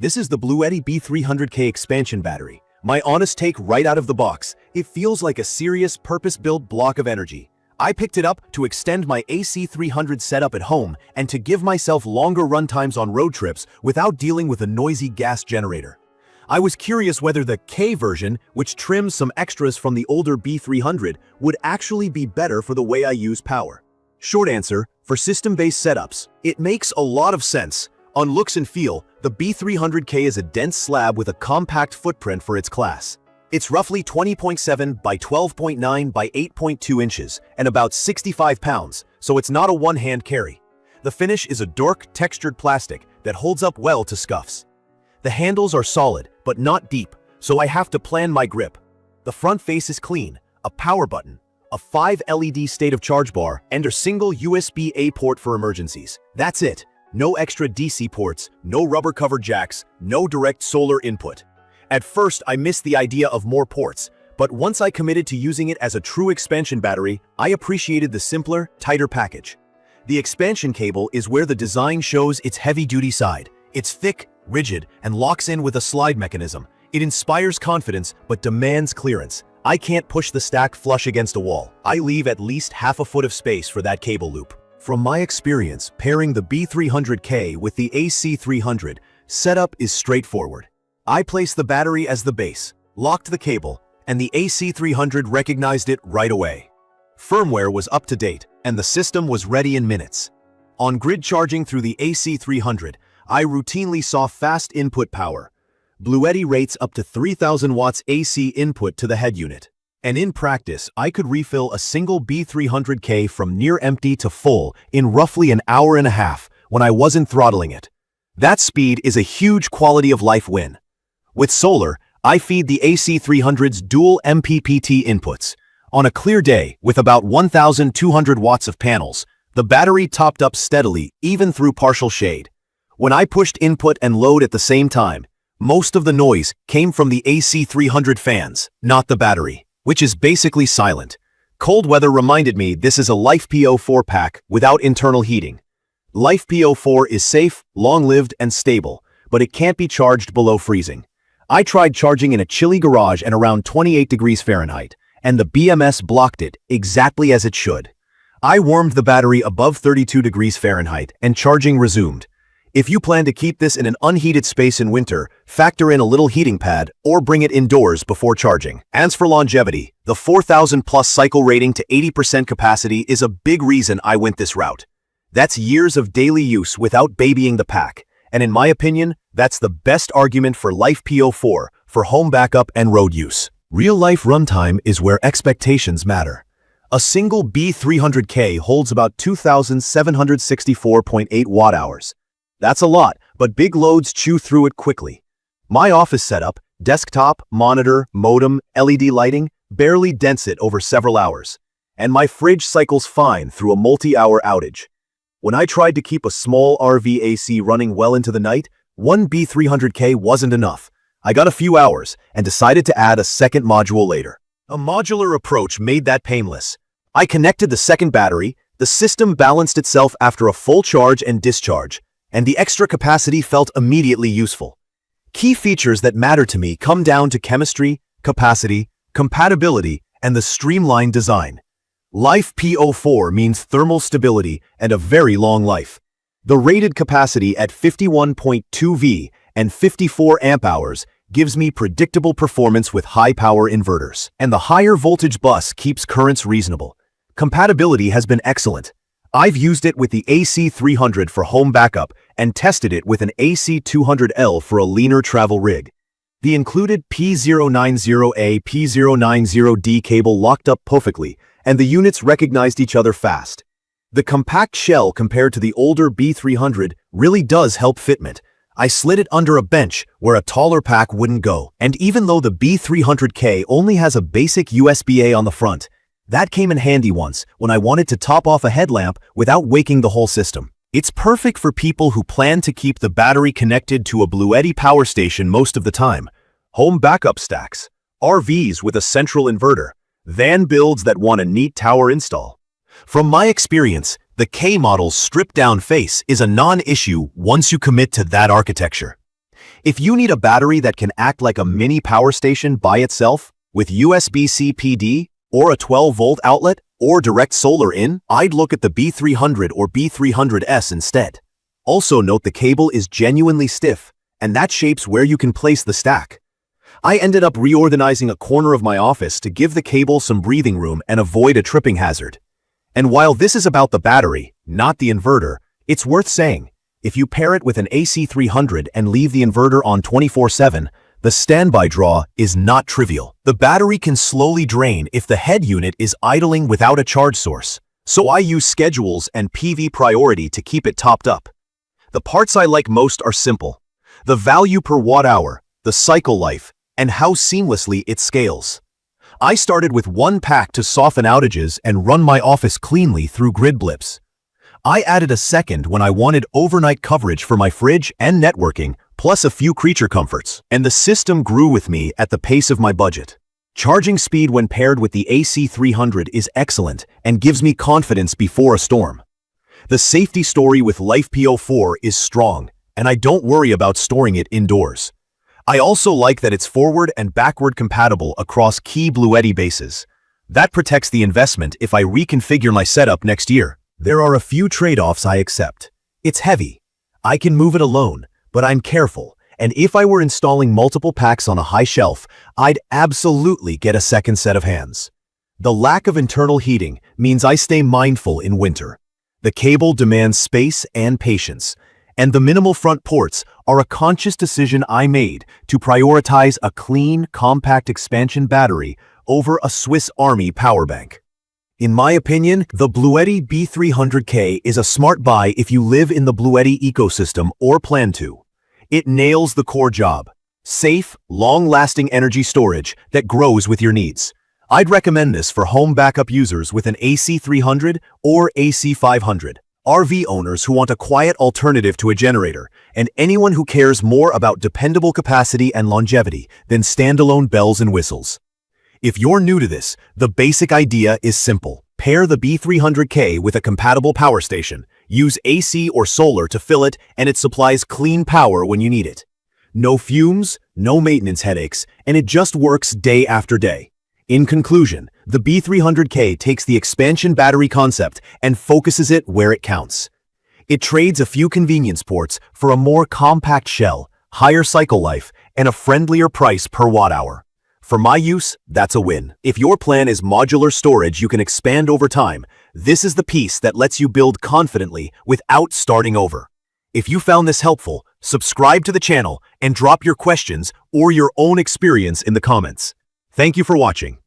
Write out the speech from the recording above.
This is the BLUETTI B300K expansion battery. My honest take right out of the box. It feels like a serious purpose-built block of energy. I picked it up to extend my AC300 setup at home and to give myself longer run times on road trips without dealing with a noisy gas generator. I was curious whether the K version, which trims some extras from the older B300, would actually be better for the way I use power. Short answer, for system-based setups, it makes a lot of sense. On looks and feel, the B300K is a dense slab with a compact footprint for its class. It's roughly 20.7 by 12.9 by 8.2 inches and about 65 pounds, so it's not a one-hand carry. The finish is a dark, textured plastic that holds up well to scuffs. The handles are solid, but not deep, so I have to plan my grip. The front face is clean, a power button, a 5 LED state of charge bar, and a single USB-A port for emergencies. That's it. No extra DC ports, no rubber-covered jacks, no direct solar input. At first, I missed the idea of more ports, but once I committed to using it as a true expansion battery, I appreciated the simpler, tighter package. The expansion cable is where the design shows its heavy-duty side. It's thick, rigid, and locks in with a slide mechanism. It inspires confidence, but demands clearance. I can't push the stack flush against a wall. I leave at least half a foot of space for that cable loop. From my experience, pairing the B300K with the AC300, setup is straightforward. I placed the battery as the base, locked the cable, and the AC300 recognized it right away. Firmware was up to date, and the system was ready in minutes. On grid charging through the AC300, I routinely saw fast input power. BLUETTI rates up to 3,000 watts AC input to the head unit. And in practice, I could refill a single B300K from near empty to full in roughly an hour and a half when I wasn't throttling it. That speed is a huge quality of life win. With solar, I feed the AC300's dual MPPT inputs. On a clear day, with about 1,200 watts of panels, the battery topped up steadily even through partial shade. When I pushed input and load at the same time, most of the noise came from the AC300 fans, not the battery, which is basically silent. Cold weather reminded me this is a LiFePO4 pack without internal heating. LiFePO4 is safe, long-lived, and stable, but it can't be charged below freezing. I tried charging in a chilly garage at around 28 degrees Fahrenheit, and the BMS blocked it exactly as it should. I warmed the battery above 32 degrees Fahrenheit, and charging resumed. If you plan to keep this in an unheated space in winter, factor in a little heating pad or bring it indoors before charging. As for longevity, the 4,000 plus cycle rating to 80% capacity is a big reason I went this route. That's years of daily use without babying the pack, and in my opinion, that's the best argument for LiFePO4 for home backup and road use. Real-life runtime is where expectations matter. A single B300K holds about 2764.8 watt-hours. That's a lot, but big loads chew through it quickly. My office setup, desktop, monitor, modem, LED lighting, barely dents it over several hours. And my fridge cycles fine through a multi-hour outage. When I tried to keep a small RV AC running well into the night, one B300K wasn't enough. I got a few hours and decided to add a second module later. A modular approach made that painless. I connected the second battery, the system balanced itself after a full charge and discharge, and the extra capacity felt immediately useful. Key features that matter to me come down to chemistry, capacity, compatibility, and the streamlined design. LiFePO4 means thermal stability and a very long life. The rated capacity at 51.2 V and 54 amp-hours gives me predictable performance with high-power inverters, and the higher voltage bus keeps currents reasonable. Compatibility has been excellent. I've used it with the AC300 for home backup and tested it with an AC200L for a leaner travel rig. The included P090A P090D cable locked up perfectly, and the units recognized each other fast. The compact shell compared to the older B300 really does help fitment. I slid it under a bench where a taller pack wouldn't go, and even though the B300K only has a basic USB-A on the front, that came in handy once when I wanted to top off a headlamp without waking the whole system. It's perfect for people who plan to keep the battery connected to a BLUETTI power station most of the time, home backup stacks, RVs with a central inverter, van builds that want a neat tower install. From my experience, the K model's stripped-down face is a non-issue once you commit to that architecture. If you need a battery that can act like a mini power station by itself, with USB-C PD, or a 12-volt outlet, or direct solar in, I'd look at the B300 or B300S instead. Also note the cable is genuinely stiff, and that shapes where you can place the stack. I ended up reorganizing a corner of my office to give the cable some breathing room and avoid a tripping hazard. And while this is about the battery, not the inverter, it's worth saying, if you pair it with an AC300 and leave the inverter on 24/7, the standby draw is not trivial. The battery can slowly drain if the head unit is idling without a charge source, so I use schedules and PV priority to keep it topped up. The parts I like most are simple: the value per watt hour, the cycle life, and how seamlessly it scales. I started with one pack to soften outages and run my office cleanly through grid blips. I added a second when I wanted overnight coverage for my fridge and networking, plus a few creature comforts, and the system grew with me at the pace of my budget. Charging speed when paired with the AC300 is excellent and gives me confidence before a storm. The safety story with LiFePO4 is strong, and I don't worry about storing it indoors. I also like that it's forward and backward compatible across key BLUETTI bases. That protects the investment if I reconfigure my setup next year. There are a few trade-offs I accept. It's heavy. I can move it alone, but I'm careful, and if I were installing multiple packs on a high shelf, I'd absolutely get a second set of hands. The lack of internal heating means I stay mindful in winter. The cable demands space and patience, and the minimal front ports are a conscious decision I made to prioritize a clean, compact expansion battery over a Swiss Army power bank. In my opinion, the BLUETTI B300K is a smart buy if you live in the BLUETTI ecosystem or plan to. It nails the core job: safe, long-lasting energy storage that grows with your needs. I'd recommend this for home backup users with an AC300 or AC500, RV owners who want a quiet alternative to a generator, and anyone who cares more about dependable capacity and longevity than standalone bells and whistles. If you're new to this, the basic idea is simple. Pair the B300K with a compatible power station, use AC or solar to fill it, and it supplies clean power when you need it. No fumes, no maintenance headaches, and it just works day after day. In conclusion, the B300K takes the expansion battery concept and focuses it where it counts. It trades a few convenience ports for a more compact shell, higher cycle life, and a friendlier price per watt hour. For my use, that's a win. If your plan is modular storage you can expand over time, this is the piece that lets you build confidently without starting over. If you found this helpful, subscribe to the channel and drop your questions or your own experience in the comments. Thank you for watching.